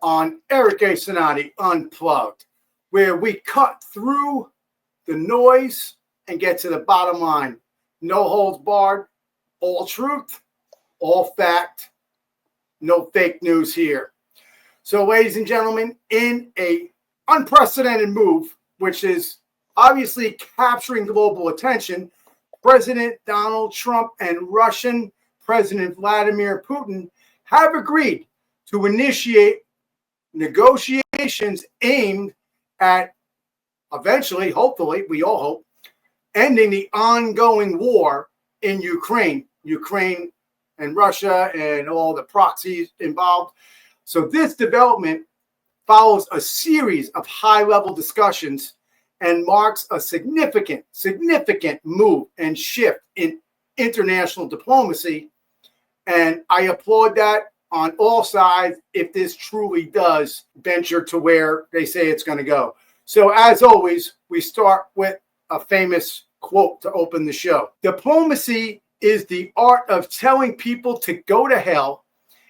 on Eric A. Cinotti Unplugged, where we cut through the noise and get to the bottom line. No holds barred, all truth, all fact, no fake news here. So, ladies and gentlemen, in a unprecedented move, which is obviously capturing global attention, President Donald Trump and Russian President Vladimir Putin have agreed to initiate negotiations aimed at eventually, hopefully, we all hope, ending the ongoing war in Ukraine and Russia and all the proxies involved. So this development follows a series of high-level discussions and marks a significant move and shift in international diplomacy. And I applaud that on all sides if this truly does venture to where they say it's going to go. So as always, we start with a famous quote to open the show. Diplomacy is the art of telling people to go to hell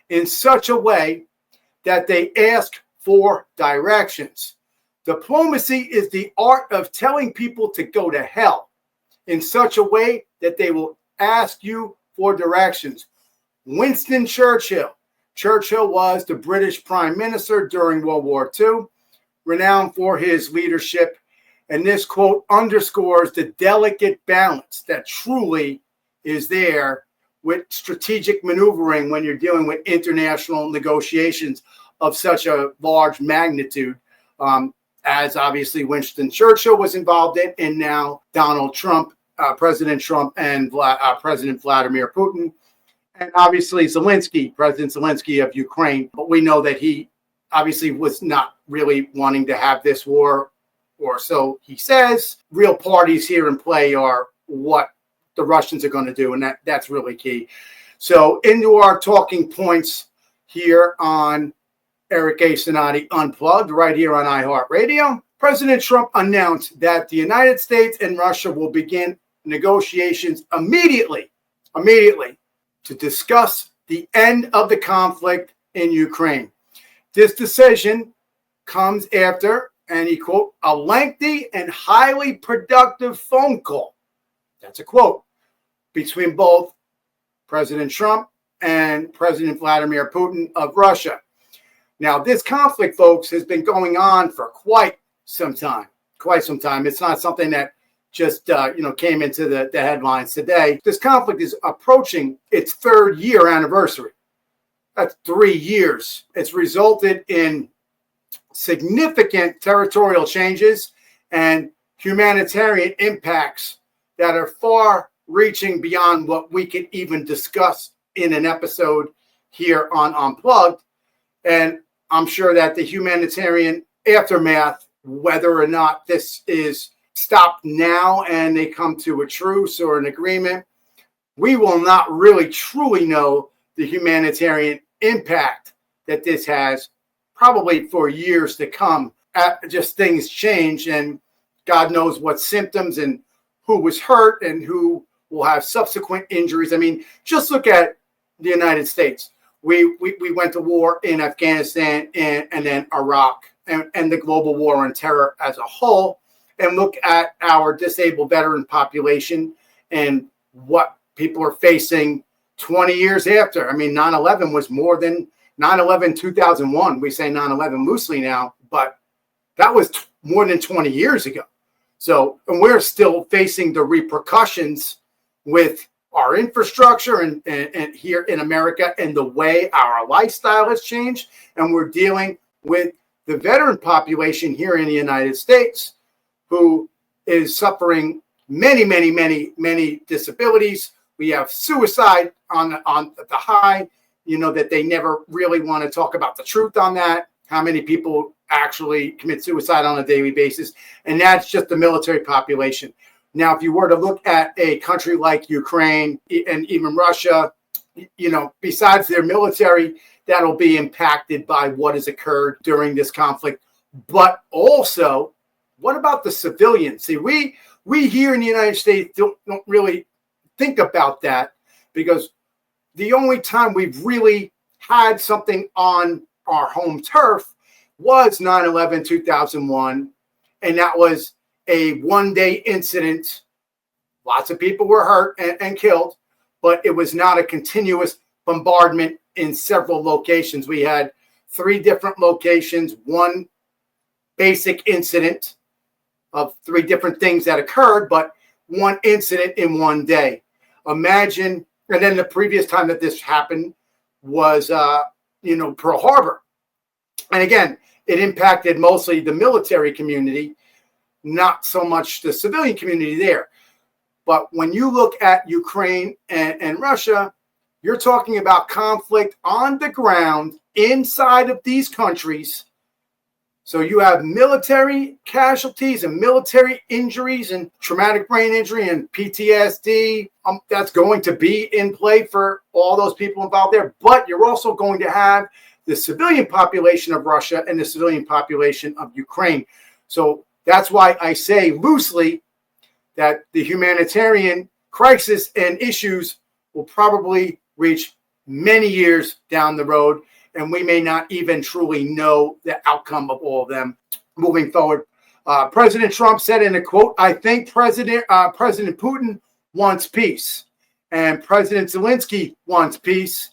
in such a way that they ask for directions. Diplomacy is the art of telling people to go to hell in such a way that they will ask you for directions. Winston Churchill. Churchill was the British Prime Minister during World War II, renowned for his leadership. And this quote underscores the delicate balance that truly is there with strategic maneuvering when you're dealing with international negotiations of such a large magnitude, as obviously Winston Churchill was involved in, and now Donald Trump, President Trump, and President Vladimir Putin, and obviously President Zelensky of Ukraine. But we know that he obviously was not really wanting to have this war, or so he says. Real parties here in play are what the Russians are going to do, and that's really key. So into our talking points here on Eric A. Cinotti Unplugged, right here on iHeartRadio. President Trump announced that the United States and Russia will begin negotiations immediately to discuss the end of the conflict in Ukraine. This decision comes after, and he quote, a lengthy and highly productive phone call. That's a quote between both President Trump and President Vladimir Putin of Russia. Now, this conflict, folks, has been going on for quite some time. It's not something that just came into the headlines today. This conflict is approaching its third year anniversary. That's 3 years. It's resulted in significant territorial changes and humanitarian impacts that are far reaching beyond what we could even discuss in an episode here on Unplugged. And I'm sure that the humanitarian aftermath, whether or not this is stopped now and they come to a truce or an agreement, we will not really truly know the humanitarian impact that this has probably for years to come. Just things change, and God knows what symptoms and who was hurt and who will have subsequent injuries. I mean, just look at the United States. We went to war in Afghanistan and then Iraq and the global war on terror as a whole, and look at our disabled veteran population and what people are facing 20 years after. I mean, 9/11 was more than 9/11 2001. We say 9/11 loosely now, but that was more than 20 years ago. So, and we're still facing the repercussions with our infrastructure and here in America and the way our lifestyle has changed. And we're dealing with the veteran population here in the United States who is suffering many disabilities. We have suicide on the high, that they never really want to talk about the truth on that. How many people actually commit suicide on a daily basis? And that's just the military population. Now, if you were to look at a country like Ukraine and even Russia, besides their military, that'll be impacted by what has occurred during this conflict. But also, what about the civilians? See, we here in the United States don't really think about that, because the only time we've really had something on our home turf was 9/11/2001, and that was a one-day incident. Lots of people were hurt and killed, but it was not a continuous bombardment in several locations. We had 3 different locations, one basic incident of 3 different things that occurred, but one incident in one day. Imagine, and then the previous time that this happened was, Pearl Harbor. And again, it impacted mostly the military community, not so much the civilian community there. But when you look at Ukraine and Russia, you're talking about conflict on the ground inside of these countries. So you have military casualties and military injuries and traumatic brain injury and PTSD. That's going to be in play for all those people involved there. But you're also going to have the civilian population of Russia and the civilian population of Ukraine. So that's why I say loosely that the humanitarian crisis and issues will probably reach many years down the road, and we may not even truly know the outcome of all of them moving forward. President Trump said in a quote, "I think President Putin wants peace, and President Zelensky wants peace."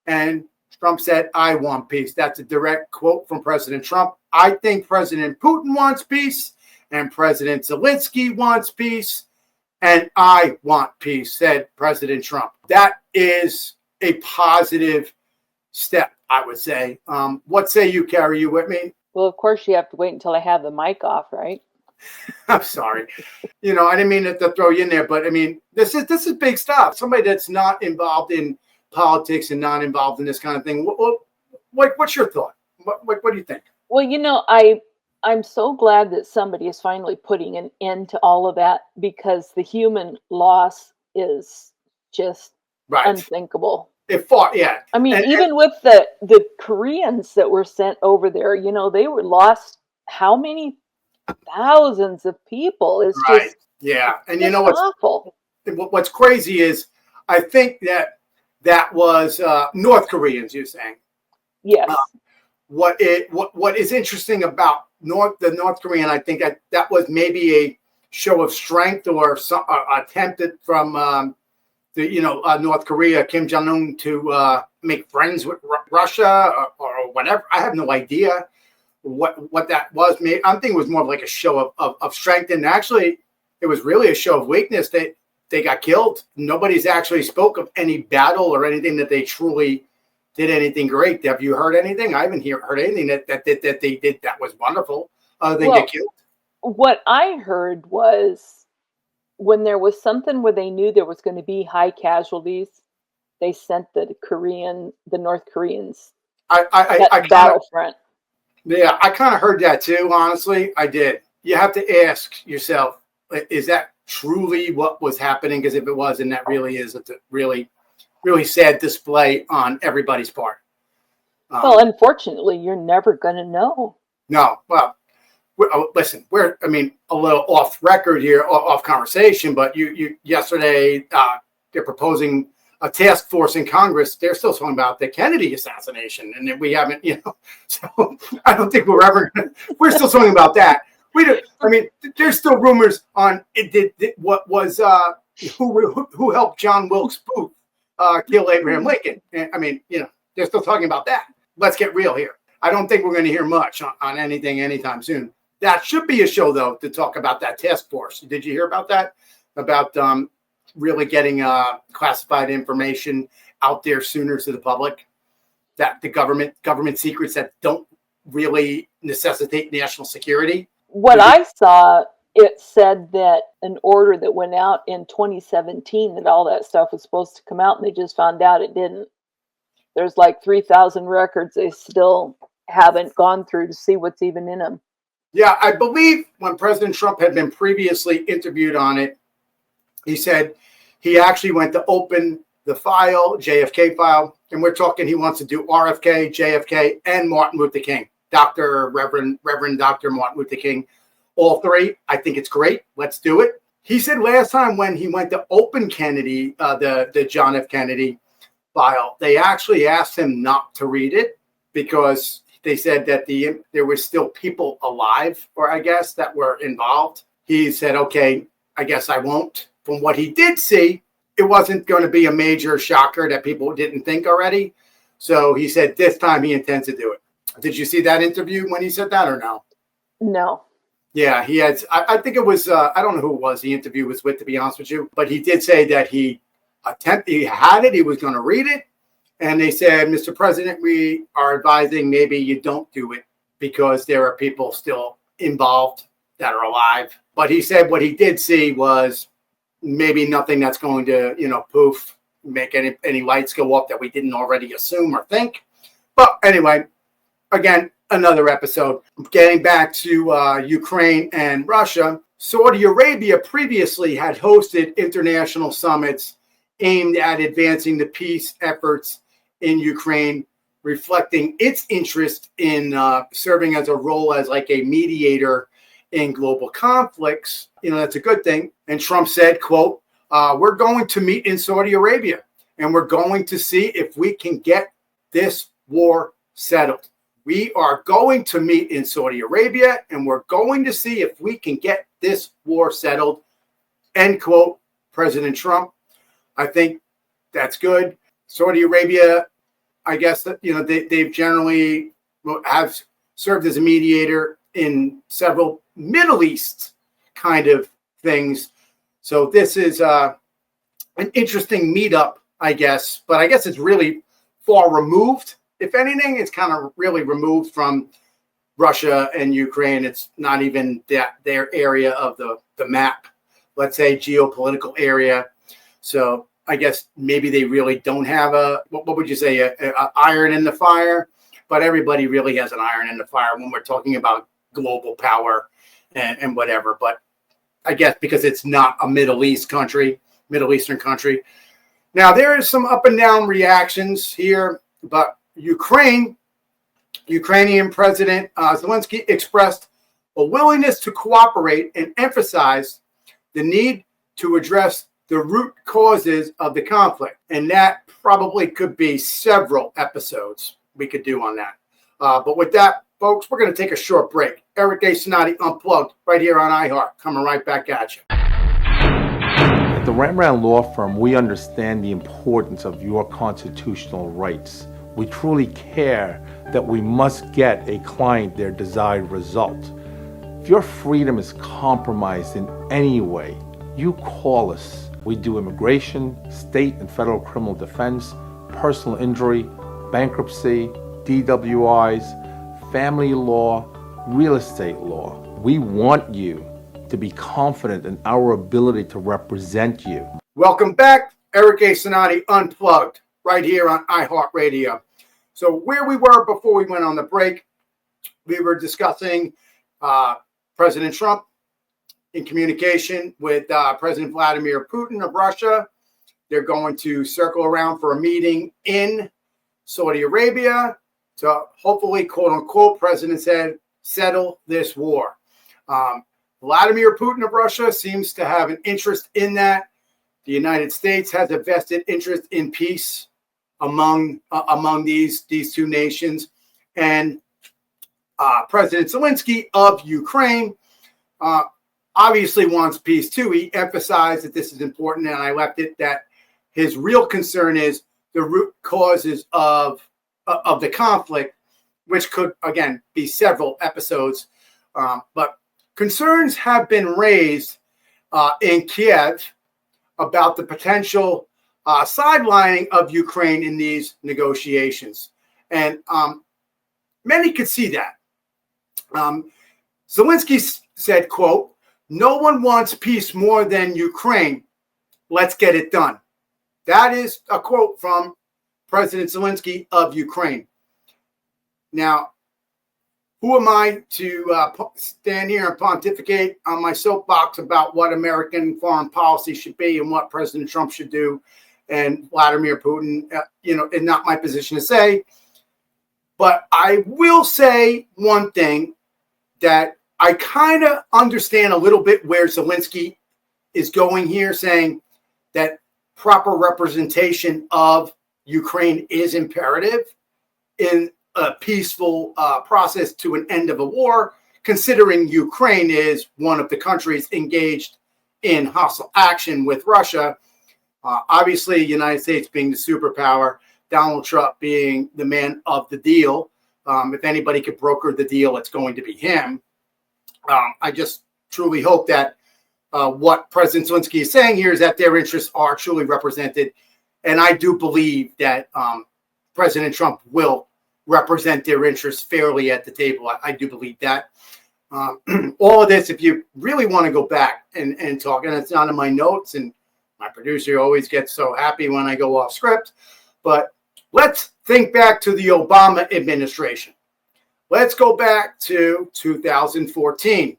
And Trump said, "I want peace." That's a direct quote from President Trump. "I think President Putin wants peace, and President Zelensky wants peace, and I want peace," said President Trump. That is a positive step, I would say. What say you, Carrie? You with me? Well, of course, you have to wait until I have the mic off, right? I'm sorry. I didn't mean to throw you in there, but I mean, this is big stuff. Somebody that's not involved in politics and not involved in this kind of thing. What's your thought? What do you think? Well, I'm so glad that somebody is finally putting an end to all of that, because the human loss is just unthinkable. It fought, yeah. I mean, even with the Koreans that were sent over there, they were lost how many thousands of people? It's just And what's awful. What's crazy is I think that was North Koreans. You're saying, yes. What is interesting about the North Korean, I think that was maybe a show of strength or some attempted from North Korea, Kim Jong-un, to make friends with Russia or whatever. I have no idea what that was. I think it was more like a show of strength, and actually it was really a show of weakness. They got killed. Nobody's actually spoke of any battle or anything that they truly did anything great. Have you heard anything? I haven't heard anything that they did that was wonderful other than get killed. What I heard was when there was something where they knew there was going to be high casualties, they sent the North Koreans battlefront. Yeah, I kind of heard that too, honestly. I did. You have to ask yourself, is that truly what was happening? Because if it was, then that really is a really, really sad display on everybody's part. Well, unfortunately, you're never going to know. No. Well, listen, we're a little off record here, off conversation, but you yesterday they're proposing a task force in Congress. They're still talking about the Kennedy assassination, and we haven't, so I don't think we're still talking about that. There's still rumors on who helped John Wilkes Booth kill Abraham Lincoln. They're still talking about that. Let's get real here. I don't think we're going to hear much on anything anytime soon. That should be a show, though, to talk about that task force. Did you hear about that? About really getting classified information out there sooner to the public? That the government secrets that don't really necessitate national security? What I saw, it said that an order that went out in 2017 that all that stuff was supposed to come out, and they just found out it didn't. There's like 3,000 records they still haven't gone through to see what's even in them. Yeah, I believe when President Trump had been previously interviewed on it, he said he actually went to open the file, JFK file, and we're talking he wants to do RFK, JFK, and Martin Luther King, Reverend Dr. Martin Luther King, all 3. I think it's great. Let's do it. He said last time when he went to open Kennedy, the John F. Kennedy file, they actually asked him not to read it because they said that there were still people alive, or I guess, that were involved. He said, okay, I guess I won't. From what he did see, it wasn't going to be a major shocker that people didn't think already. So he said this time he intends to do it. Did you see that interview when he said that or no? No. Yeah, he had, I think it was, I don't know who it was the interview was with, to be honest with you, but he did say that he had it, he was going to read it. And they said, Mr. President, we are advising maybe you don't do it because there are people still involved that are alive. But he said what he did see was maybe nothing that's going to, poof, make any lights go up that we didn't already assume or think. But anyway, again, another episode. Getting back to Ukraine and Russia, Saudi Arabia previously had hosted international summits aimed at advancing the peace efforts in Ukraine, reflecting its interest in serving as a role as like a mediator in global conflicts. That's a good thing. And Trump said, quote, we're going to meet in Saudi Arabia and we're going to see if we can get this war settled. We are going to meet in Saudi Arabia and we're going to see if we can get this war settled. End quote, President Trump. I think that's good. Saudi Arabia, I guess that, they've generally have served as a mediator in several Middle East kind of things. So this is an interesting meetup, I guess, but I guess it's really far removed. If anything, it's kind of really removed from Russia and Ukraine. It's not even their area of the map, let's say geopolitical area. So I guess maybe they really don't have what would you say, a iron in the fire, but everybody really has an iron in the fire when we're talking about global power and whatever. But I guess because it's not a Middle Eastern country. Now there is some up and down reactions here, but Ukrainian President Zelensky expressed a willingness to cooperate and emphasized the need to address the root causes of the conflict. And that probably could be several episodes we could do on that. But with that, folks, we're going to take a short break. Eric A. Cinotti, Unplugged, right here on iHeart. Coming right back at you. At the Rembrandt Law Firm, we understand the importance of your constitutional rights. We truly care that we must get a client their desired result. If your freedom is compromised in any way, you call us. We do immigration, state and federal criminal defense, personal injury, bankruptcy, DWIs, family law, real estate law. We want you to be confident in our ability to represent you. Welcome back. Eric A. Cinotti, Unplugged, right here on iHeartRadio. So where we were before we went on the break, we were discussing President Trump in communication with President Vladimir Putin of Russia. They're going to circle around for a meeting in Saudi Arabia to hopefully, quote unquote, President said, settle this war. Vladimir Putin of Russia seems to have an interest in that. The United States has a vested interest in peace among these two nations. And President Zelensky of Ukraine obviously wants peace too. He emphasized that this is important, and I left it that his real concern is the root causes of the conflict, which could, again, be several episodes. But concerns have been raised in Kiev about the potential sidelining of Ukraine in these negotiations. And many could see that. Zelensky said, quote, "No one wants peace more than Ukraine. Let's get it done." That is a quote from President Zelensky of Ukraine. Now, who am I to stand here and pontificate on my soapbox about what American foreign policy should be and what President Trump should do and Vladimir Putin? It's not my position to say. But I will say one thing, that I kind of understand a little bit where Zelensky is going here, saying that proper representation of Ukraine is imperative in a peaceful process to an end of a war, considering Ukraine is one of the countries engaged in hostile action with Russia. Obviously, the United States being the superpower, Donald Trump being the man of the deal. If anybody could broker the deal, it's going to be him. I just truly hope that what President Zelensky is saying here is that their interests are truly represented. And I do believe that President Trump will represent their interests fairly at the table. I do believe that. All of this, if you really want to go back and talk, and it's not in my notes, and my producer always gets so happy when I go off script, but let's think back to the Obama administration. Let's go back to 2014.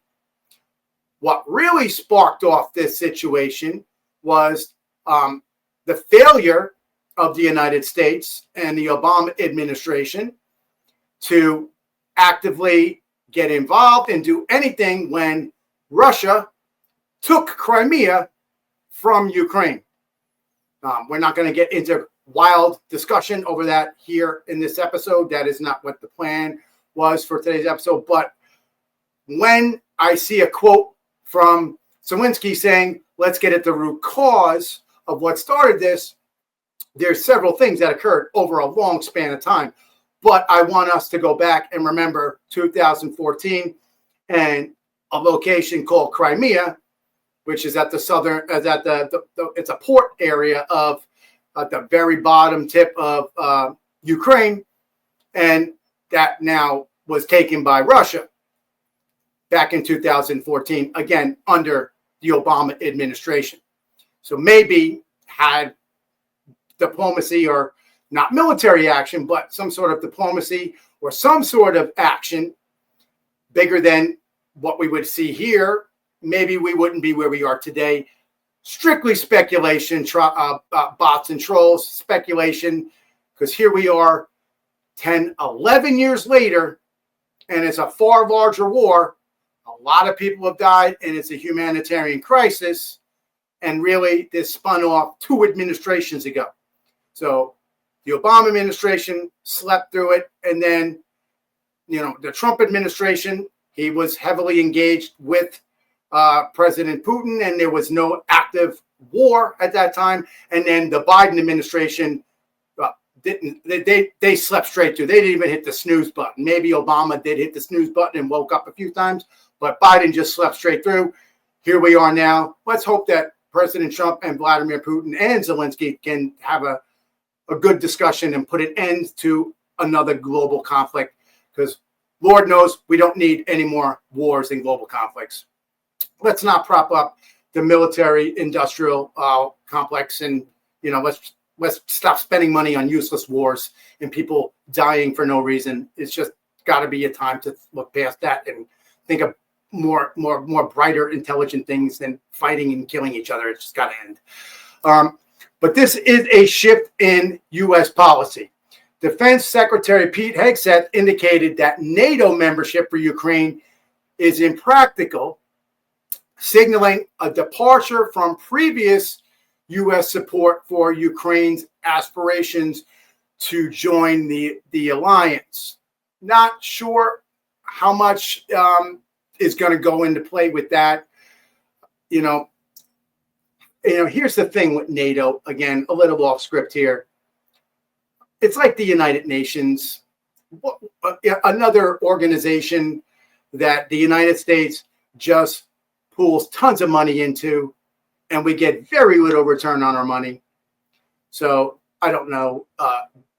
What really sparked off this situation was the failure of the United States and the Obama administration to actively get involved and do anything when Russia took Crimea from Ukraine. We're not going to get into wild discussion over that here in this episode. That is not what the plan was for today's episode. But when I see a quote from Zelensky saying, let's get at the root cause of what started this, there's several things that occurred over a long span of time. But I want us to go back and remember 2014 and a location called Crimea, which is at the southern, it's a port area of at the very bottom tip of Ukraine, and that now was taken by Russia back in 2014, again under the Obama administration. So maybe had diplomacy, or not military action, but some sort of diplomacy or some sort of action bigger than what we would see here, maybe we wouldn't be where we are today. Strictly speculation, bots and trolls, speculation, because here we are 10, 11 years later, and it's a far larger war. A lot of people have died, and it's a humanitarian crisis. And really, this spun off 2 administrations ago. So the Obama administration slept through it. And then, the Trump administration, he was heavily engaged with President Putin, and there was no active war at that time. And then the Biden administration they slept straight through. They didn't even hit the snooze button. Maybe Obama did hit the snooze button and woke up a few times, but Biden just slept straight through. Here we are now. Let's hope that President Trump and Vladimir Putin and Zelensky can have a good discussion and put an end to another global conflict, because Lord knows we don't need any more wars and global conflicts. Let's not prop up the military industrial complex, and let's stop spending money on useless wars and people dying for no reason. It's just got to be a time to look past that and think of more brighter, intelligent things than fighting and killing each other. It's just got to end. But this is a shift in U.S. policy. Defense Secretary Pete Hegseth indicated that NATO membership for Ukraine is impractical, signaling a departure from previous U.S. support for Ukraine's aspirations to join the alliance. Not sure how much is going to go into play with that. Here's the thing with NATO. Again, a little off script here. It's like the United Nations, another organization that the United States just pools tons of money into, and we get very little return on our money. So I don't know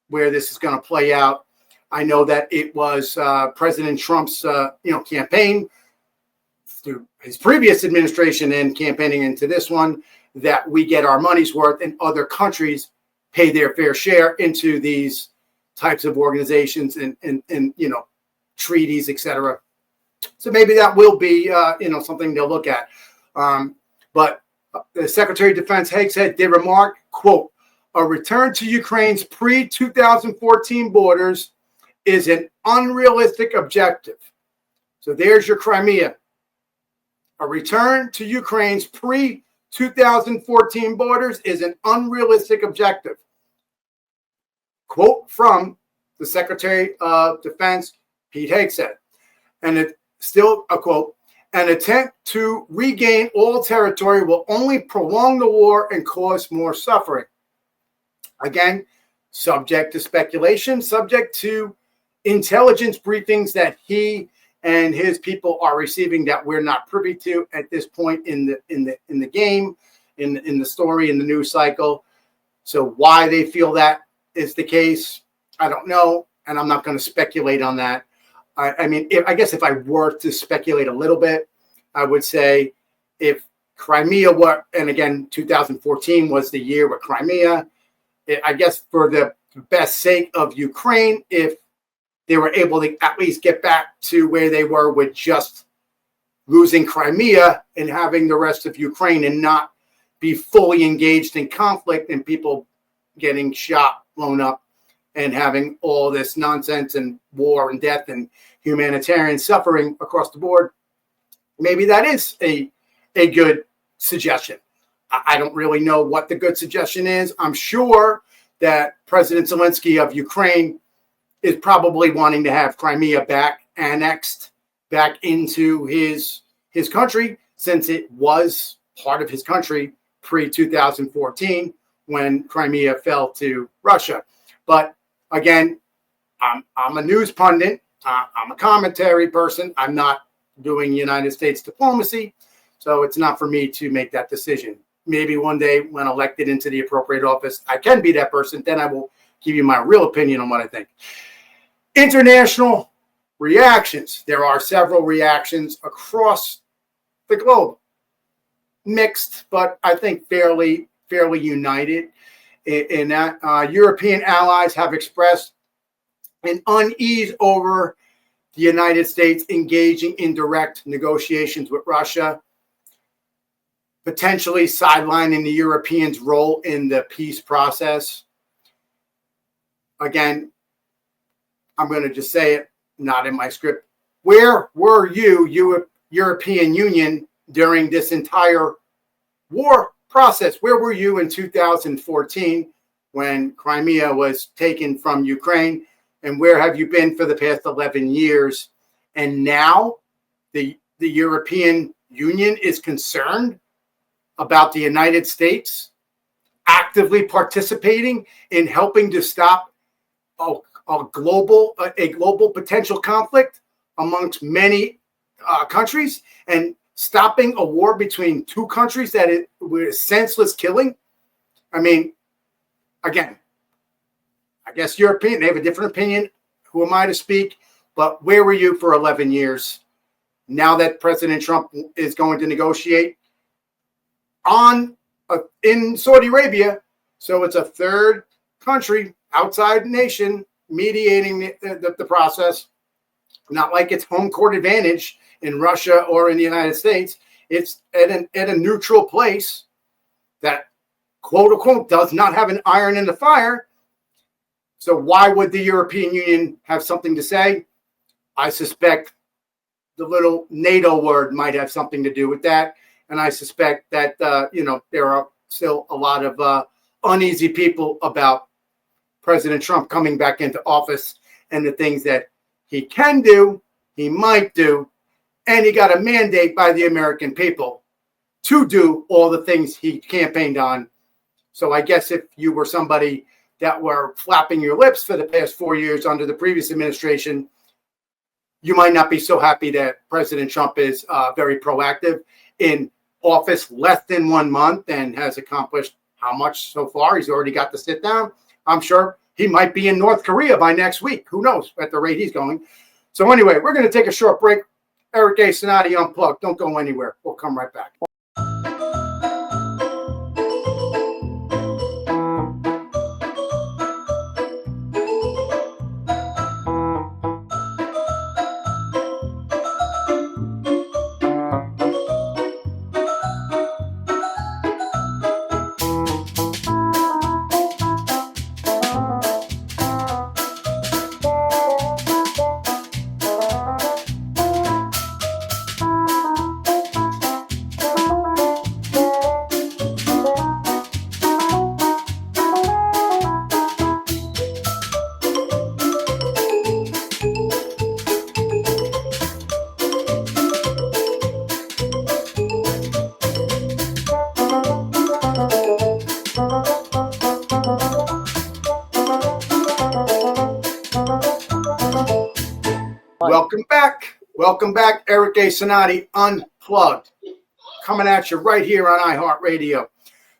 where this is going to play out. I know that it was President Trump's campaign through his previous administration and campaigning into this one that we get our money's worth, and other countries pay their fair share into these types of organizations and treaties, etc. So maybe that will be something they'll look at. But the Secretary of Defense Hegseth did remark, quote, "A return to Ukraine's pre-2014 borders is an unrealistic objective." So there's your Crimea. A return to Ukraine's pre-2014 borders is an unrealistic objective. Quote from the Secretary of Defense, Pete Hegseth. And it's still a quote, an attempt to regain all territory will only prolong the war and cause more suffering. Again, subject to speculation, subject to intelligence briefings that he and his people are receiving that we're not privy to at this point in the game, in the story, in the news cycle. So why they feel that is the case, I don't know, and I'm not going to speculate on that. I mean, I guess if I were to speculate a little bit, I would say if Crimea were, and again, 2014 was the year with Crimea, I guess for the best sake of Ukraine, if they were able to at least get back to where they were with just losing Crimea and having the rest of Ukraine and not be fully engaged in conflict and people getting shot, blown up, and having all this nonsense and war and death and humanitarian suffering across the board, maybe that is a good suggestion. I don't really know what the good suggestion is. I'm sure that President Zelensky of Ukraine is probably wanting to have Crimea back annexed back into his country, since it was part of his country pre-2014 when Crimea fell to Russia. But again, I'm a news pundit. I'm a commentary person. I'm not doing United States diplomacy, so it's not for me to make that decision. Maybe one day when elected into the appropriate office, I can be that person. Then I will give you my real opinion on what I think. International reactions. There are several reactions across the globe. Mixed, but I think fairly united in that. European allies have expressed an unease over the United States engaging in direct negotiations with Russia, potentially sidelining the Europeans' role in the peace process. Again, I'm going to just say it, not in my script. Where were you, European Union, during this entire war process? Where were you in 2014 when Crimea was taken from Ukraine? And where have you been for the past 11 years? And now the European Union is concerned about the United States actively participating in helping to stop a global potential conflict amongst many countries, and stopping a war between two countries that it was senseless killing. I mean, again, I guess European, they have a different opinion. Who am I to speak? But where were you for 11 years? Now that President Trump is going to negotiate in Saudi Arabia, so it's a third country, outside nation, mediating the process. Not like it's home court advantage in Russia or in the United States. It's at a neutral place that, quote unquote, does not have an iron in the fire. So why would the European Union have something to say? I suspect the little NATO word might have something to do with that. And I suspect that, there are still a lot of uneasy people about President Trump coming back into office and the things that he can do, he might do, and he got a mandate by the American people to do all the things he campaigned on. So I guess if you were somebody that were flapping your lips for the past 4 years under the previous administration, you might not be so happy that President Trump is very proactive in office less than 1 month and has accomplished how much so far. He's already got to sit down. I'm sure he might be in North Korea by next week. Who knows at the rate he's going. So anyway, we're going to take a short break. Eric A. Cinotti Unplugged. Don't go anywhere. We'll come right back. Welcome back. Welcome back, Eric A. Cinotti, Unplugged, coming at you right here on iHeartRadio.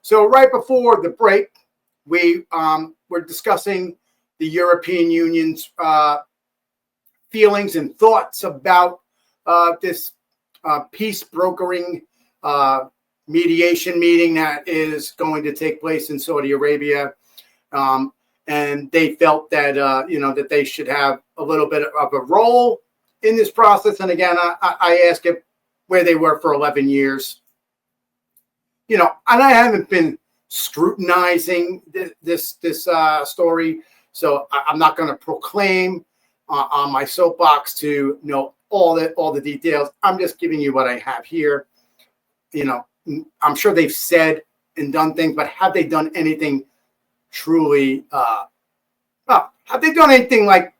So right before the break, we were discussing the European Union's feelings and thoughts about this peace brokering mediation meeting that is going to take place in Saudi Arabia. And they felt that, that they should have a little bit of a role in this process. And again, I ask it where they were for 11 years. And I haven't been scrutinizing this story, so I'm not going to proclaim on my soapbox to know all the details. I'm just giving you what I have here. I'm sure they've said and done things, but have they done anything truly? Have they done anything like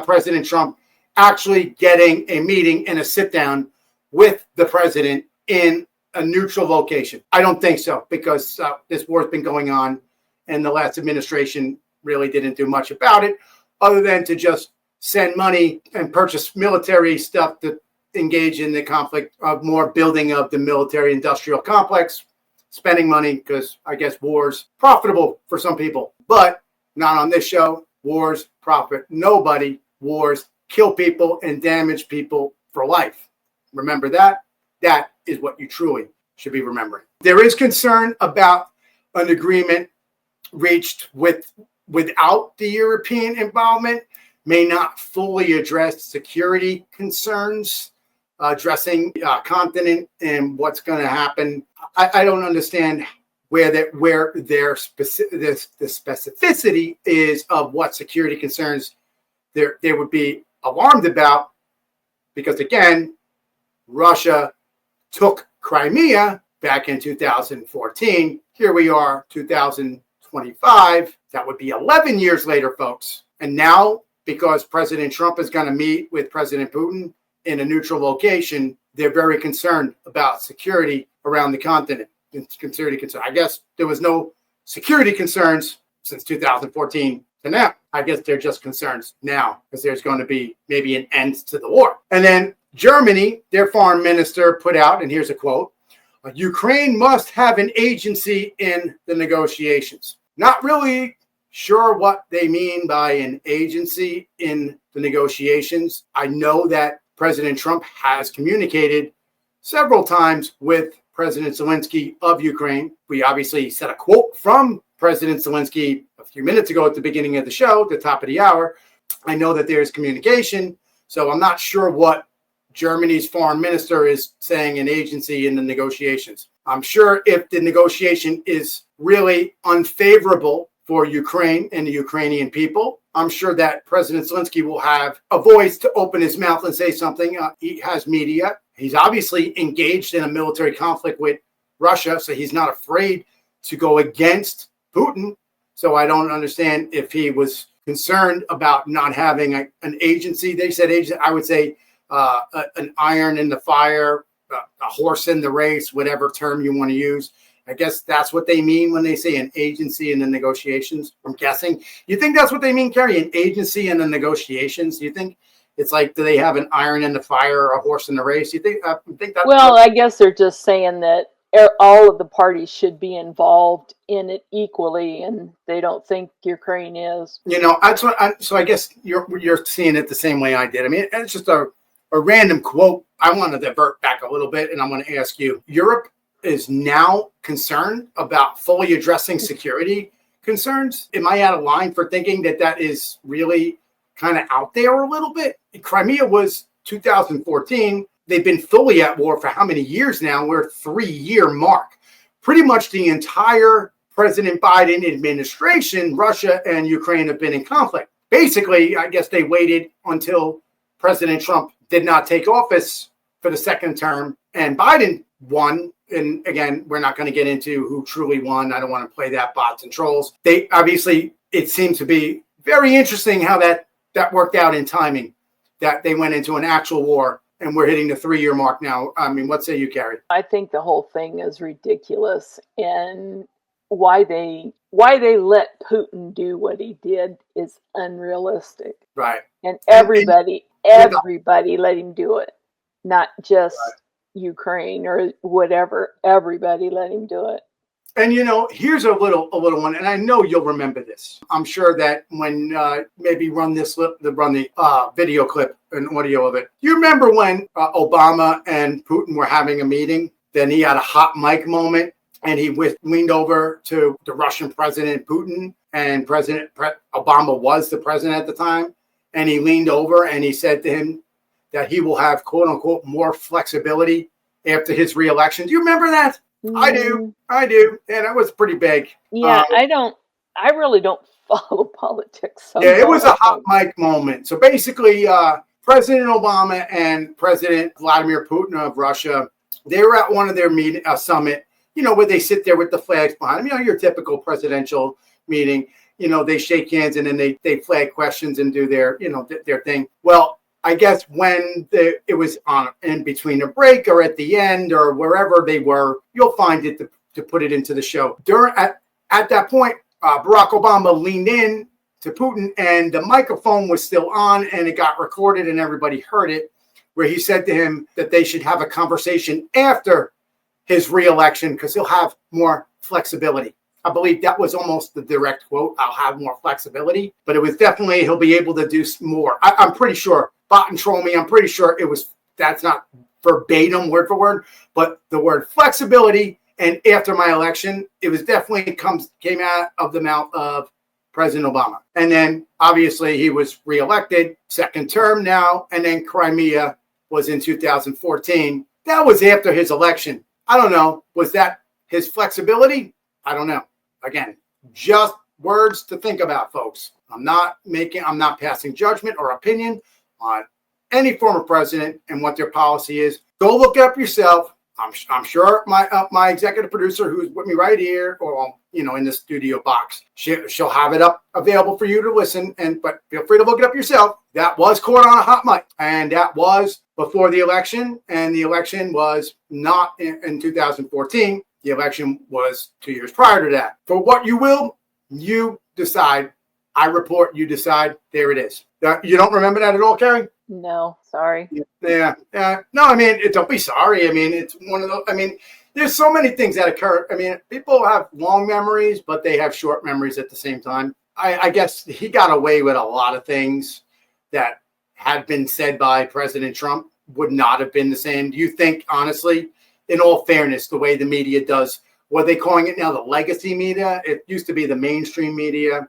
President Trump actually getting a meeting and a sit down with the president in a neutral location? I don't think so, because this war's been going on and the last administration really didn't do much about it other than to just send money and purchase military stuff to engage in the conflict of more building of the military industrial complex, spending money because I guess war's profitable for some people, but not on this show. Wars profit nobody. Wars kill people and damage people for life. Remember that? That is what you truly should be remembering. There is concern about an agreement reached without the European involvement, may not fully address security concerns, addressing continent and what's going to happen. I don't understand where the specificity is of what security concerns they would be alarmed about, because again, Russia took Crimea back in 2014. Here we are, 2025. That would be 11 years later, folks. And now, because President Trump is going to meet with President Putin in a neutral location, they're very concerned about security around the continent. Security concern. I guess there was no security concerns since 2014 to now. I guess they're just concerns now because there's going to be maybe an end to the war. And then Germany, their foreign minister put out, and here's a quote, Ukraine must have an agency in the negotiations. Not really sure what they mean by an agency in the negotiations. I know that President Trump has communicated several times with President Zelensky of Ukraine. We obviously said a quote from President Zelensky a few minutes ago at the beginning of the show, the top of the hour. I know that there's communication, so I'm not sure what Germany's foreign minister is saying an agency in the negotiations. I'm sure if the negotiation is really unfavorable for Ukraine and the Ukrainian people, I'm sure that President Zelensky will have a voice to open his mouth and say something. He has media. He's obviously engaged in a military conflict with Russia, so he's not afraid to go against Putin. So I don't understand if he was concerned about not having an agency. They said agency. I would say an iron in the fire, a horse in the race, whatever term you want to use. I guess that's what they mean when they say an agency in the negotiations. I'm guessing. You think that's what they mean, Carrie? An agency in the negotiations? Do you think it's like, do they have an iron in the fire or a horse in the race? You think that? Well, I guess they're just saying that all of the parties should be involved in it equally, and they don't think Ukraine is. That's what. So I guess you're seeing it the same way I did. I mean, it's just a random quote. I want to divert back a little bit, and I'm going to ask you. Europe is now concerned about fully addressing security concerns. Am I out of line for thinking that is really kind of out there a little bit? Crimea was 2014. They've been fully at war for how many years now? We're 3-year mark. Pretty much the entire President Biden administration, Russia and Ukraine have been in conflict. Basically, I guess they waited until President Trump did not take office for the second term and Biden won. And again, we're not going to get into who truly won. I don't want to play that bots and trolls. They obviously, it seems to be very interesting how that worked out in timing, that they went into an actual war and we're hitting the 3-year mark now. I mean, what say you, Carrie? I think the whole thing is ridiculous, and why they let Putin do what he did is unrealistic. Right. And everybody everybody let him do it, not just Ukraine or whatever. Everybody let him do it. And here's a little one, and I know you'll remember this. I'm sure that when maybe run the video clip and audio of it. You remember when Obama and Putin were having a meeting? Then he had a hot mic moment, and he leaned over to the Russian President Putin, and Obama was the president at the time, and he leaned over and he said to him that he will have quote unquote more flexibility after his reelection. Do you remember that? I do. Yeah, that was pretty big. Yeah, I really don't follow politics. So yeah, it was a hot mic moment. So basically, President Obama and President Vladimir Putin of Russia, they were at one of their summit, where they sit there with the flags behind them. Your typical presidential meeting. They shake hands and then they flag questions and do their, their thing. Well, I guess when it was on in between a break or at the end or wherever they were, you'll find it to put it into the show. At that point, Barack Obama leaned in to Putin and the microphone was still on and it got recorded and everybody heard it, where he said to him that they should have a conversation after his reelection because he'll have more flexibility. I believe that was almost the direct quote. I'll have more flexibility, but it was definitely he'll be able to do more. I'm pretty sure. Bot and troll me. I'm pretty sure that's not verbatim word for word, but the word flexibility and after my election, it was definitely came out of the mouth of President Obama. And then obviously he was reelected, second term now, and then Crimea was in 2014. That was after his election. I don't know. Was that his flexibility? I don't know. Again, just words to think about, folks. I'm not passing judgment or opinion on any former president and what their policy is. Go look it up yourself. I'm sure my executive producer, who's with me right here, or in the studio box, she'll have it up available for you to listen. But feel free to look it up yourself. That was caught on a hot mic, and that was before the election. And the election was not in 2014. The election was 2 years prior to that. For what you will, you decide. I report, you decide. There it is. You don't remember that at all, Carrie? No, sorry. Yeah. No, don't be sorry. It's one of those. There's so many things that occur. People have long memories, but they have short memories at the same time. I guess he got away with a lot of things that had been said by President Trump would not have been the same. Do you think, honestly, in all fairness, the way the media does, what are they calling it now? The legacy media? It used to be the mainstream media.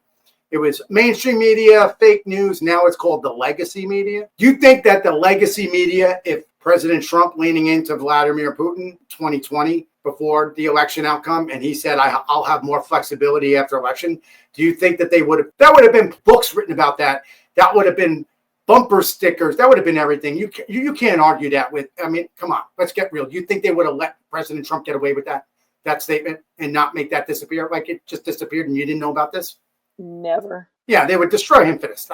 It was mainstream media, fake news. Now it's called the legacy media. Do you think that the legacy media, if President Trump leaning into Vladimir Putin 2020 before the election outcome, and he said, I'll have more flexibility after election, do you think that that would have been books written about that? That would have been bumper stickers. That would have been everything. You can't argue that with, come on, let's get real. Do you think they would have let President Trump get away with that statement and not make that disappear? Like it just disappeared and you didn't know about this? Never. Yeah, they would destroy him for this.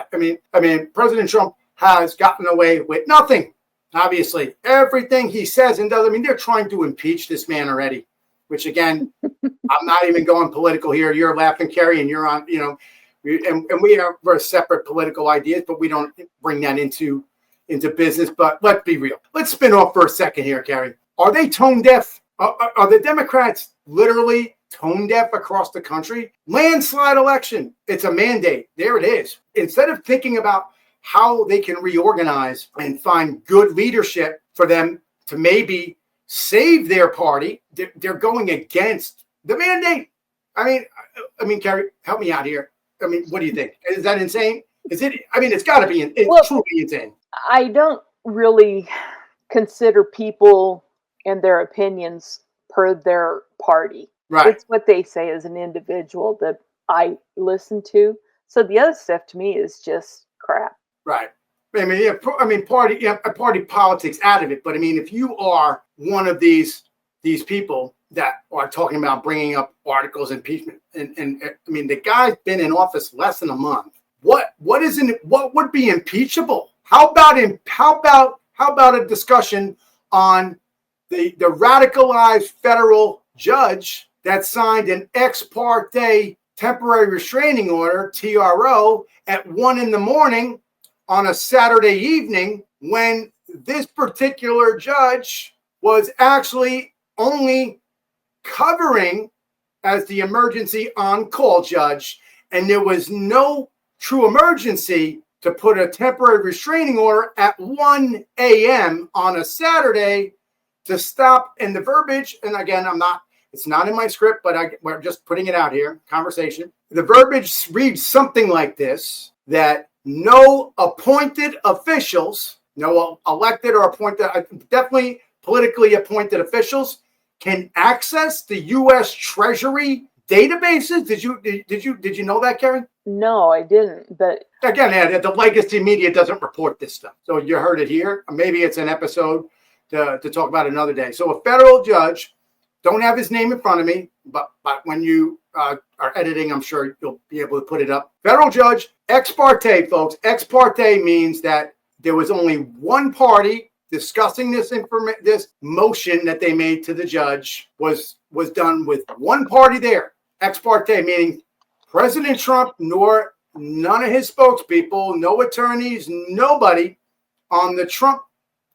President Trump has gotten away with nothing. Obviously, everything he says and does. They're trying to impeach this man already, which again, I'm not even going political here. You're laughing, Kerry, and you're on, and we have very separate political ideas, but we don't bring that into business. But let's be real. Let's spin off for a second here, Kerry. Are they tone deaf? Are the Democrats literally tone deaf across the country? Landslide election. It's a mandate. There it is. Instead of thinking about how they can reorganize and find good leadership for them to maybe save their party, they're going against the mandate. Carrie, help me out here. What do you think? Is that insane? Is it? It's got to be. It's truly insane. I don't really consider people and their opinions per their party. Right. It's what they say as an individual that I listen to. So the other stuff to me is just crap. Right. Party politics out of it. But if you are one of these people that are talking about bringing up articles impeachment, and the guy's been in office less than a month. What would be impeachable? How about a discussion on the radicalized federal judge that signed an ex parte temporary restraining order, TRO, at 1 a.m. on a Saturday evening when this particular judge was actually only covering as the emergency on-call judge, and there was no true emergency to put a temporary restraining order at 1 a.m. on a Saturday to stop. And the verbiage, and again, it's not in my script, but we're just putting it out here, conversation. The verbiage reads something like this, that no appointed officials, no elected or appointed, definitely politically appointed officials, can access the U.S. Treasury databases. Did you know that, Karen? No, I didn't. But again, the legacy media doesn't report this stuff, so you heard it here. Maybe it's an episode to talk about another day. So a federal judge, don't have his name in front of me, but when you are editing, I'm sure you'll be able to put it up. Federal judge, ex parte, folks. Ex parte means that there was only one party discussing this motion that they made to the judge was done with one party there. Ex parte meaning President Trump nor none of his spokespeople, no attorneys, nobody on the Trump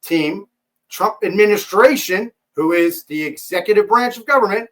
team, Trump administration, who is the executive branch of government,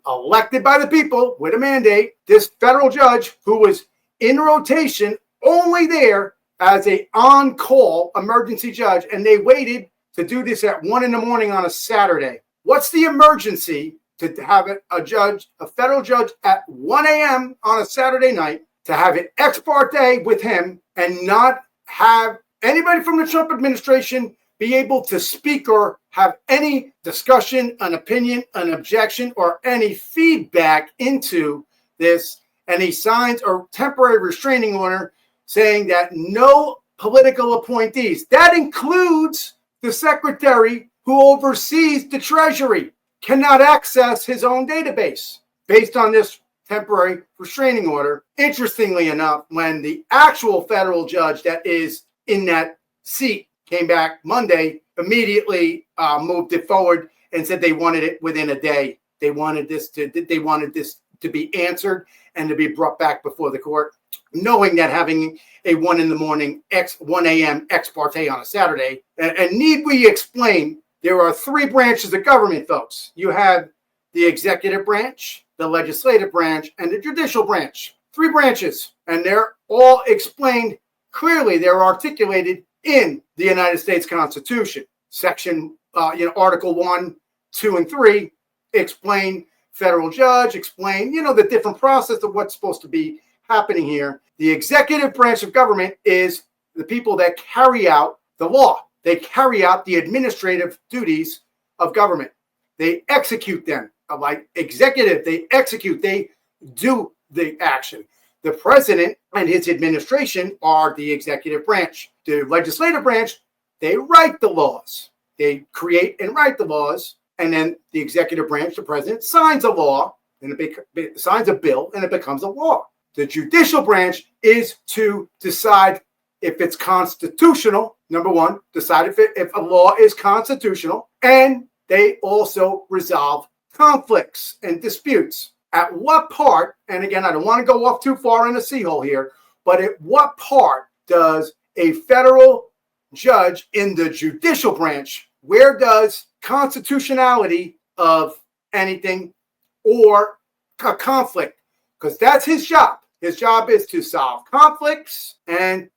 elected by the people with a mandate. This federal judge who was in rotation only there as a on-call emergency judge, and they waited to do this at 1 a.m. on a Saturday. What's the emergency to have a federal judge at 1 a.m. on a Saturday night, to have it ex parte with him and not have anybody from the Trump administration be able to speak or have any discussion, an opinion, an objection, or any feedback into this? And he signs a temporary restraining order saying that no political appointees, that includes the secretary who oversees the Treasury, cannot access his own database based on this temporary restraining order. Interestingly enough, when the actual federal judge that is in that seat came back Monday, immediately moved it forward and said they wanted it within a day. They wanted this to be answered and to be brought back before the court, knowing that having a 1 a.m. ex parte on a Saturday. And need we explain, there are three branches of government, folks. You have the executive branch, the legislative branch, and the judicial branch. Three branches, and they're all explained clearly. They're articulated in the United States Constitution. Section, Article 1, 2, and 3 explain federal judge, explain, the different process of what's supposed to be happening here. The executive branch of government is the people that carry out the law. They carry out the administrative duties of government. They execute them. Like executive, they execute, they do the action. The president and his administration are the executive branch. The legislative branch, they write the laws. They create and write the laws. And then the executive branch, the president, signs a law, and it signs a bill, and it becomes a law. The judicial branch is to decide if it's constitutional. Number one, decide if a law is constitutional, and they also resolve conflicts and disputes. At what part, and again, I don't want to go off too far in a sea-hole here, but at what part does a federal judge in the judicial branch, where does constitutionality of anything or a conflict? Because that's his job. His job is to solve conflicts, and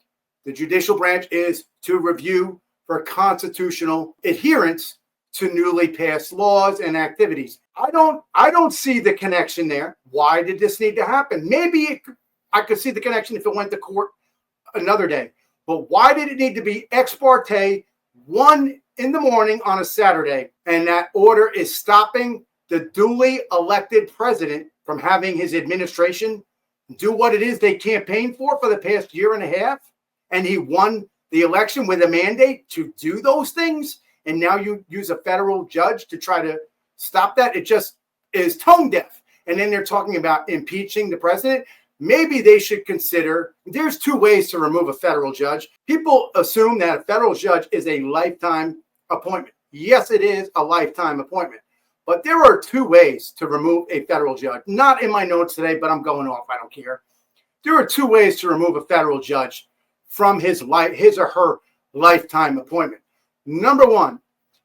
the judicial branch is to review for constitutional adherence to newly passed laws and activities. I don't see the connection there. Why did this need to happen? Maybe I could see the connection if it went to court another day. But why did it need to be ex parte 1 a.m. on a Saturday? And that order is stopping the duly elected president from having his administration do what it is they campaigned for the past year and a half. And he won the election with a mandate to do those things. And now you use a federal judge to try to stop that. It just is tone deaf. And then they're talking about impeaching the president. Maybe they should consider, there's two ways to remove a federal judge. People assume that a federal judge is a lifetime appointment. Yes, it is a lifetime appointment. But there are two ways to remove a federal judge. Not in my notes today, but I'm going off. I don't care. There are two ways to remove a federal judge from his or her lifetime appointment. Number one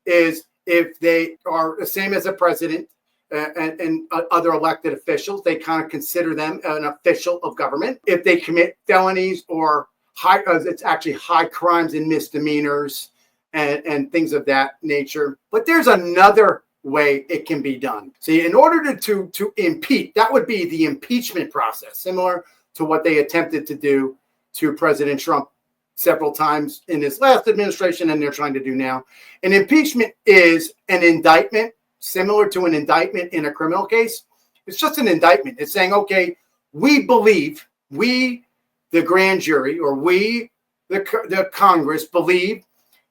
is if they are the same as a president and other elected officials, they kind of consider them an official of government. If they commit felonies or it's actually high crimes and misdemeanors and things of that nature. But there's another way it can be done. See, in order to impeach, that would be the impeachment process, similar to what they attempted to do to President Trump several times in his last administration, and they're trying to do now. An impeachment is an indictment, similar to an indictment in a criminal case. It's just an indictment. It's saying, okay, we believe, we, the grand jury, or we, the Congress, believe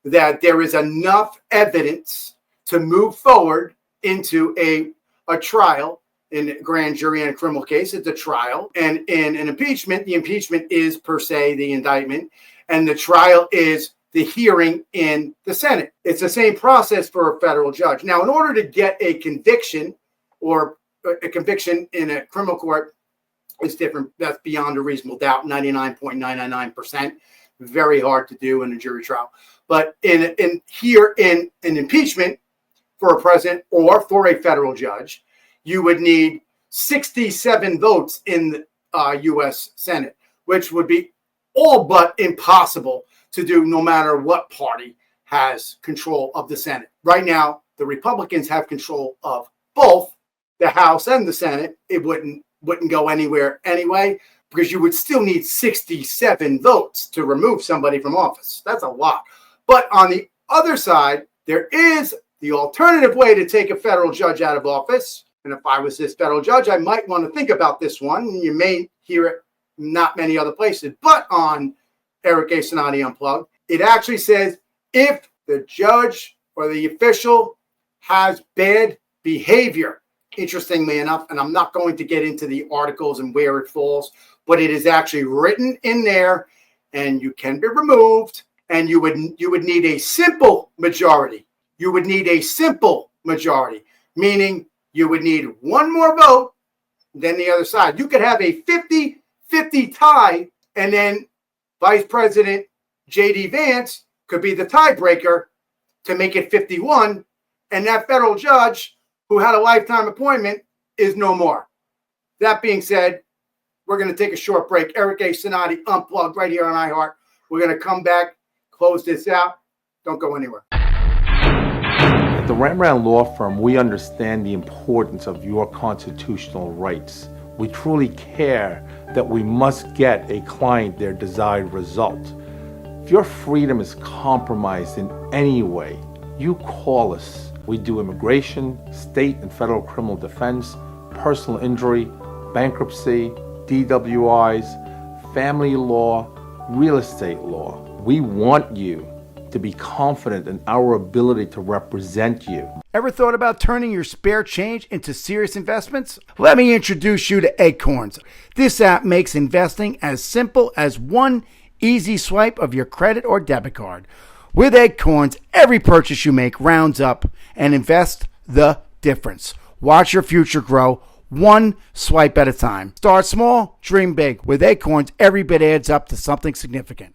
that there is enough evidence to move forward into a trial. In a grand jury in a criminal case, it's a trial. And in an impeachment, the impeachment is per se the indictment, and the trial is the hearing in the Senate. It's the same process for a federal judge. Now, in order to get a conviction or a conviction in a criminal court, is different. That's beyond a reasonable doubt, 99.999%. Very hard to do in a jury trial. But in an impeachment for a president or for a federal judge, you would need 67 votes in the U.S. Senate, which would be all but impossible to do no matter what party has control of the Senate. Right now, the Republicans have control of both the House and the Senate. It wouldn't go anywhere anyway, because you would still need 67 votes to remove somebody from office. That's a lot. But on the other side, there is the alternative way to take a federal judge out of office. And if I was this federal judge, I might want to think about this one. You may hear it not many other places, but on Eric A. Cinotti Unplugged, it actually says if the judge or the official has bad behavior, interestingly enough, and I'm not going to get into the articles and where it falls, but it is actually written in there, and you can be removed, and you would need a simple majority. You would need a simple majority, meaning you would need one more vote than the other side. You could have a 50-50 tie, and then Vice President J.D. Vance could be the tiebreaker to make it 51, and that federal judge who had a lifetime appointment is no more. That being said, we're going to take a short break. Eric A. Cinotti Unplugged right here on iHeart. We're going to come back, close this out. Don't go anywhere. At the Rembrandt Law Firm, we understand the importance of your constitutional rights. We truly care that we must get a client their desired result. If your freedom is compromised in any way, you call us. We do immigration, state and federal criminal defense, personal injury, bankruptcy, DWIs, family law, real estate law. We want you to be confident in our ability to represent you. Ever thought about turning your spare change into serious investments? Let me introduce you to Acorns. This app makes investing as simple as one easy swipe of your credit or debit card. With Acorns, every purchase you make rounds up and invest the difference. Watch your future grow one swipe at a time. Start small, dream big. With Acorns, every bit adds up to something significant.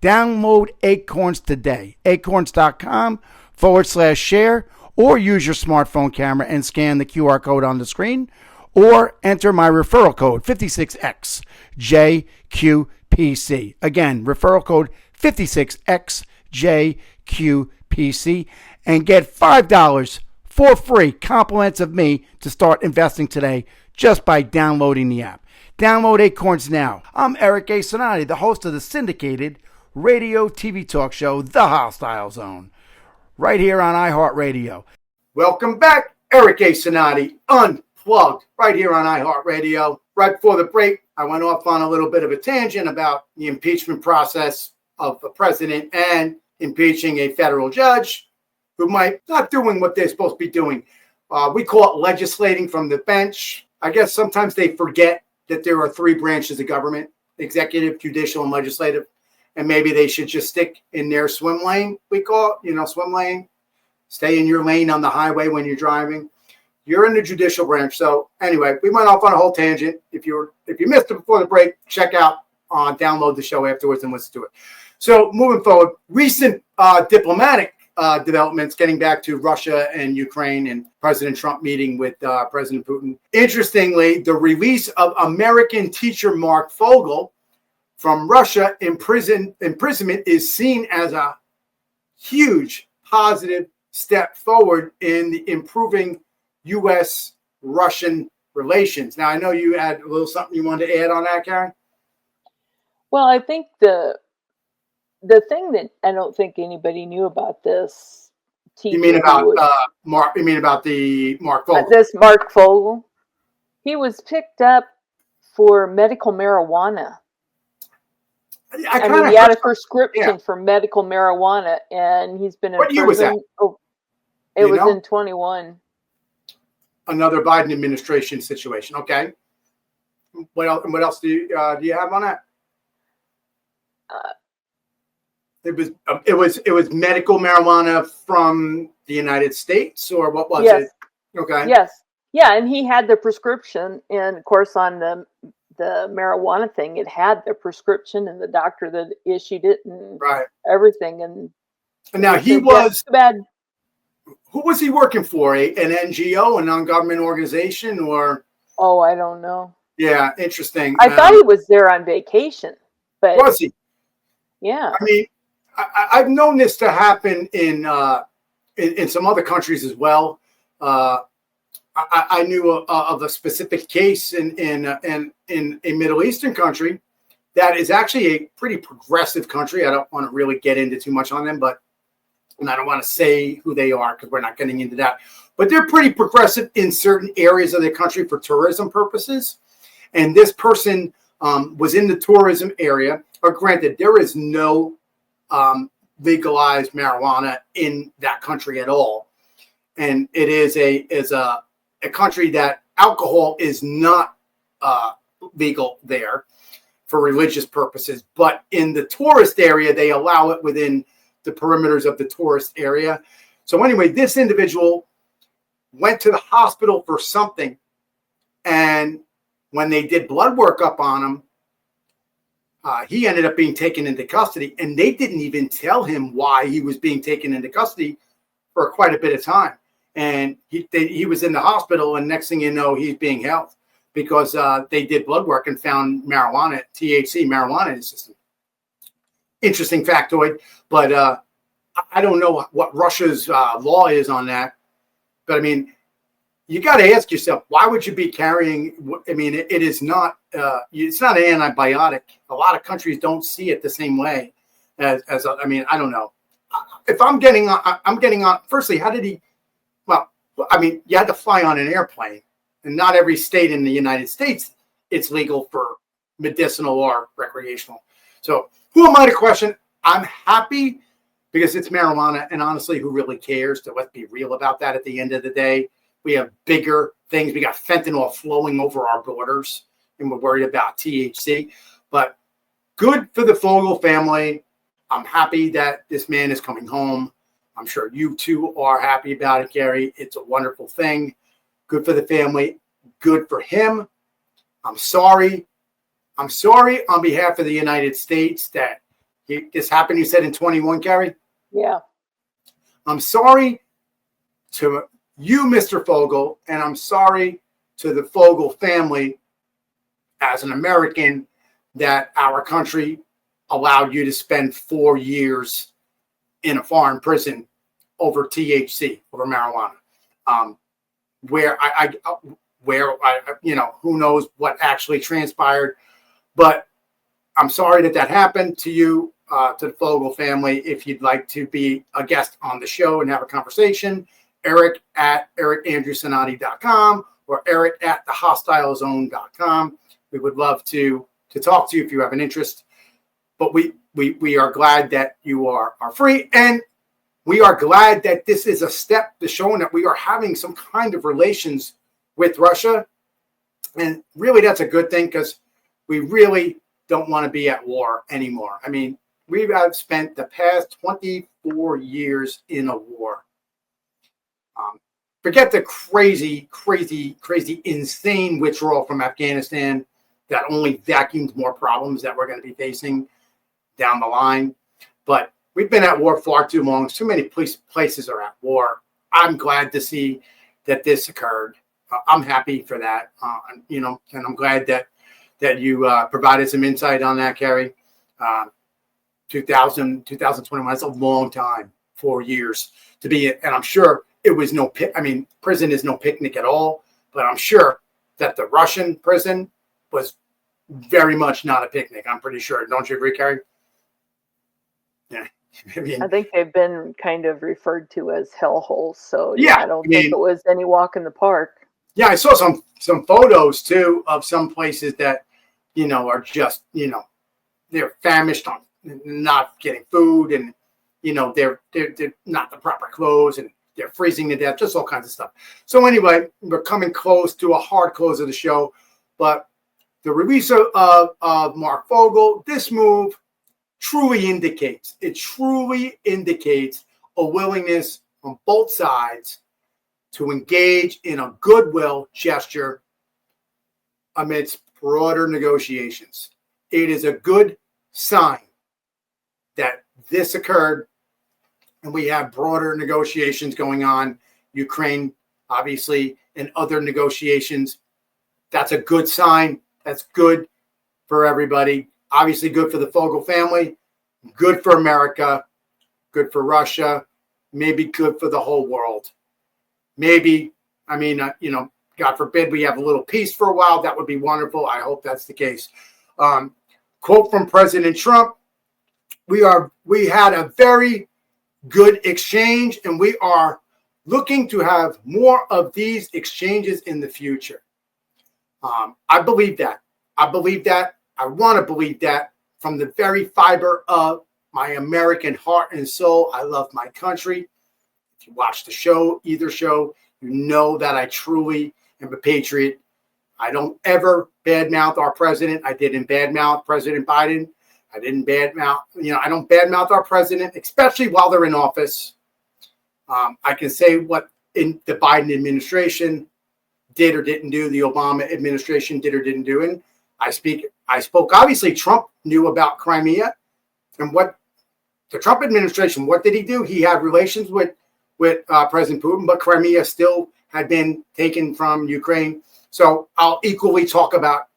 Download Acorns today. Acorns.com/share, or use your smartphone camera and scan the QR code on the screen, or enter my referral code 56XJQPC. Again, referral code 56XJQPC, and get $5 for free compliments of me to start investing today just by downloading the app. Download Acorns now. I'm Eric A. Cinotti, the host of the syndicated radio TV talk show, The Hostile Zone, right here on iHeartRadio. Welcome back, Eric A. Cinotti Unplugged, right here on iHeartRadio. Right before the break, I went off on a little bit of a tangent about the impeachment process of the president and impeaching a federal judge who might not doing what they're supposed to be doing. We call it legislating from the bench. I guess sometimes they forget that there are three branches of government: executive, judicial, and legislative. And maybe they should just stick in their swim lane, we call it, swim lane. Stay in your lane on the highway when you're driving. You're in the judicial branch. So anyway, we went off on a whole tangent. If you missed it before the break, check out download the show afterwards and listen to it. So moving forward, recent diplomatic developments, getting back to Russia and Ukraine and President Trump meeting with President Putin. Interestingly, the release of American teacher Mark Fogel from Russia imprisonment is seen as a huge positive step forward in the improving U.S.-Russian relations. Now, I know you had a little something you wanted to add on that, Karen. Well, I think the thing that I don't think anybody knew about this teacher. You mean about Mark? You mean about the Mark Fogel? This Mark Fogel? He was picked up for medical marijuana. I mean, he had a prescription for medical marijuana, and he's been in What year was that? Oh, it was in 21. Another Biden administration situation. Okay. What else do you have on that? It was medical marijuana from the United States, or what was it? Okay. Yes. Yeah, and he had the prescription, and of course on the marijuana thing, it had the prescription and the doctor that issued it and everything. And now he was bad. Who was he working for? An NGO, a non-government organization, or? Oh, I don't know. Yeah, interesting. I thought he was there on vacation, but was he? Yeah. I mean, I've known this to happen in some other countries as well. I knew of a specific case in a Middle Eastern country that is actually a pretty progressive country. I don't want to really get into too much on them, and I don't want to say who they are because we're not getting into that. But they're pretty progressive in certain areas of the country for tourism purposes. And this person was in the tourism area. Or granted, there is no legalized marijuana in that country at all, and it is a country that alcohol is not legal there for religious purposes, but in the tourist area, they allow it within the perimeters of the tourist area. So anyway, this individual went to the hospital for something, and when they did blood work up on him, he ended up being taken into custody, and they didn't even tell him why he was being taken into custody for quite a bit of time. And he was in the hospital, and next thing you know, he's being held because they did blood work and found marijuana, THC, marijuana in his system. Interesting factoid, but I don't know what Russia's law is on that. But I mean, you got to ask yourself, why would you be carrying? I mean, it is not. It's not an antibiotic. A lot of countries don't see it the same way as I mean, I don't know. If I'm getting on. Firstly, how did he? Well, I mean, you had to fly on an airplane, and not every state in the United States it's legal for medicinal or recreational. So, who am I to question? I'm happy because it's marijuana, and honestly, who really cares? So let's be real about that. At the end of the day, we have bigger things. We got fentanyl flowing over our borders, and we're worried about THC. But good for the Fogel family. I'm happy that this man is coming home. I'm sure you two are happy about it, Gary. It's a wonderful thing. Good for the family. Good for him. I'm sorry. I'm sorry on behalf of the United States that this happened. You said in 21, Gary? Yeah. I'm sorry to you, Mr. Fogel, and I'm sorry to the Fogel family as an American that our country allowed you to spend 4 years in a foreign prison over THC, over marijuana, where I who knows what actually transpired, but I'm sorry that happened to you, to the Fogel family. If you'd like to be a guest on the show and have a conversation, Eric at ericandrewcinotti.com or Eric at thehostilezone.com. We would love to talk to you if you have an interest. But we are glad that you are free, and we are glad that this is a step to showing that we are having some kind of relations with Russia. And really, that's a good thing because we really don't want to be at war anymore. I mean, we have spent the past 24 years in a war. Forget the crazy, insane withdrawal from Afghanistan. that only vacuums more problems that we're going to be facing down the line. But we've been at war far too long. Too many places are at war. I'm glad to see that this occurred. I'm happy for that, and I'm glad that you provided some insight on that, Kerry. 2021, that's a long time, 4 years to be in. And I'm sure it was prison is no picnic at all, but I'm sure that the Russian prison was very much not a picnic. I'm pretty sure. Don't you agree, Kerry? Yeah. I think they've been kind of referred to as hellholes. So yeah, I don't think it was any walk in the park. Yeah, I saw some photos too of some places that, are just, they're famished on not getting food, and, they're not the proper clothes, and they're freezing to death, just all kinds of stuff. So anyway, we're coming close to a hard close of the show, but the release of Mark Vogel, this move truly indicates a willingness on both sides to engage in a goodwill gesture amidst broader negotiations. It is a good sign that this occurred and we have broader negotiations going on. Ukraine, obviously, and other negotiations. That's a good sign. That's good for everybody. Obviously good for the Fogel family, good for America, good for Russia, maybe good for the whole world. Maybe, God forbid we have a little peace for a while. That would be wonderful. I hope that's the case. Quote from President Trump: we had a very good exchange, and we are looking to have more of these exchanges in the future. I believe that. I want to believe that from the very fiber of my American heart and soul. I love my country. If you watch the show, either show, you know that I truly am a patriot. I don't ever badmouth our president. I didn't badmouth President Biden. I don't badmouth our president, especially while they're in office. I can say what in the Biden administration did or didn't do, the Obama administration did or didn't do. And I spoke, obviously Trump knew about Crimea, and what the Trump administration, what did he do? He had relations with President Putin, but Crimea still had been taken from Ukraine. So I'll equally talk about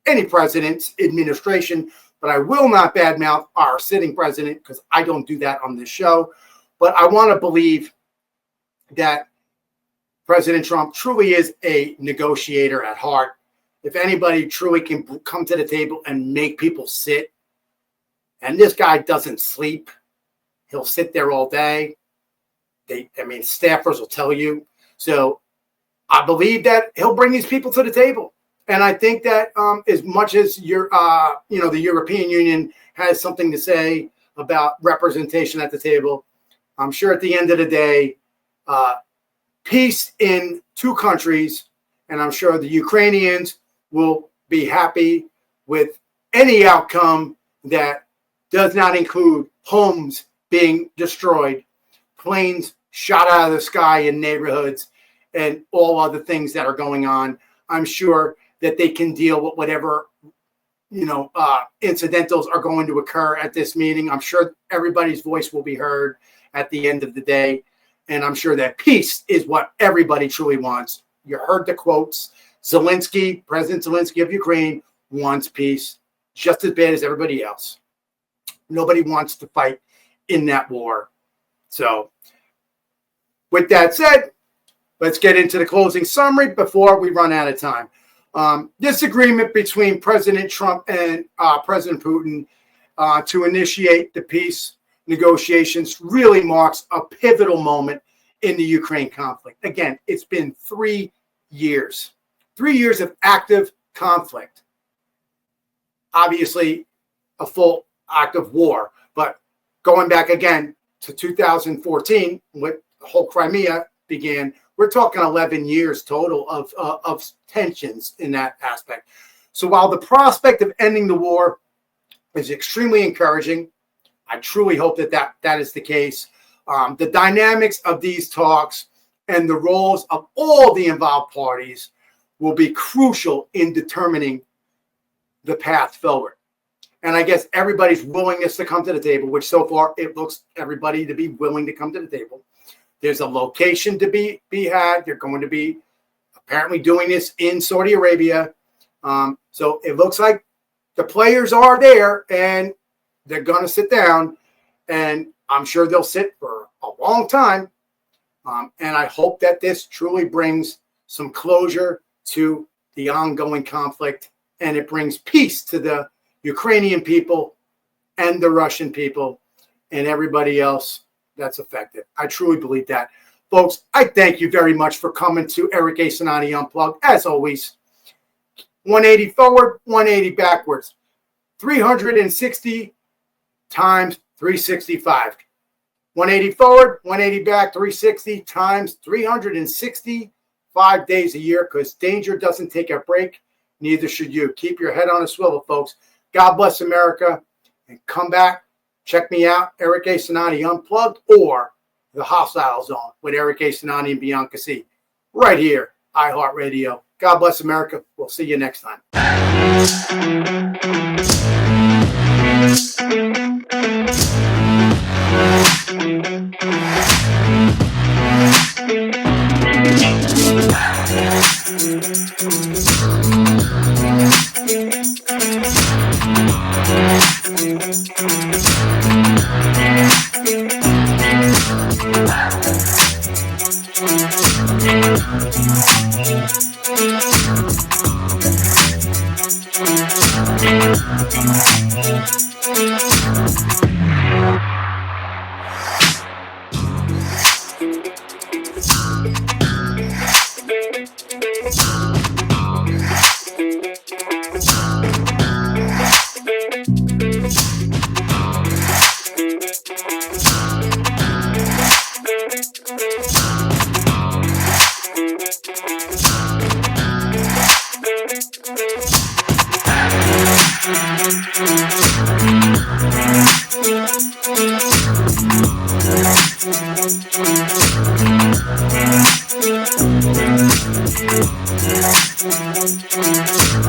any president's administration, but I will not badmouth our sitting president because I don't do that on this show. But I want to believe that President Trump truly is a negotiator at heart. If anybody truly can come to the table and make people sit, and this guy doesn't sleep, he'll sit there all day. Staffers will tell you. So I believe that he'll bring these people to the table. And I think that as much as the European Union has something to say about representation at the table, I'm sure at the end of the day, peace in two countries, and I'm sure the Ukrainians will be happy with any outcome that does not include homes being destroyed, planes shot out of the sky in neighborhoods, and all other things that are going on. I'm sure that they can deal with whatever, incidentals are going to occur at this meeting. I'm sure everybody's voice will be heard at the end of the day. And I'm sure that peace is what everybody truly wants. You heard the quotes. President Zelensky of Ukraine wants peace just as bad as everybody else. Nobody wants to fight in that war. So with that said, let's get into the closing summary before we run out of time. This agreement between President Trump and President Putin to initiate the peace negotiations really marks a pivotal moment in the Ukraine conflict. Again, it's been 3 years. 3 years of active conflict. Obviously, a full act of war. But going back again to 2014, when the whole Crimea began, we're talking 11 years total of tensions in that aspect. So while the prospect of ending the war is extremely encouraging, I truly hope that is the case. The dynamics of these talks and the roles of all the involved parties will be crucial in determining the path forward. And I guess everybody's willingness to come to the table, which so far it looks everybody to be willing to come to the table. There's a location to be had. They're going to be apparently doing this in Saudi Arabia. So it looks like the players are there and they're going to sit down, and I'm sure they'll sit for a long time. And I hope that this truly brings some closure to the ongoing conflict, and it brings peace to the Ukrainian people and the Russian people and everybody else that's affected. I truly believe that. Folks, I thank you very much for coming to Eric A. Cinotti Unplugged. As always, 180 forward, 180 backwards, 360 times 365. 180 forward, 180 back, 360 times 365 days a year, because danger doesn't take a break. Neither should you. Keep your head on a swivel, folks. God bless America. And come back. Check me out, Eric A. Cinotti Unplugged, or The Hostile Zone with Eric A. Cinotti and Bianca C. Right here, iHeartRadio. God bless America. We'll see you next time. Thank you.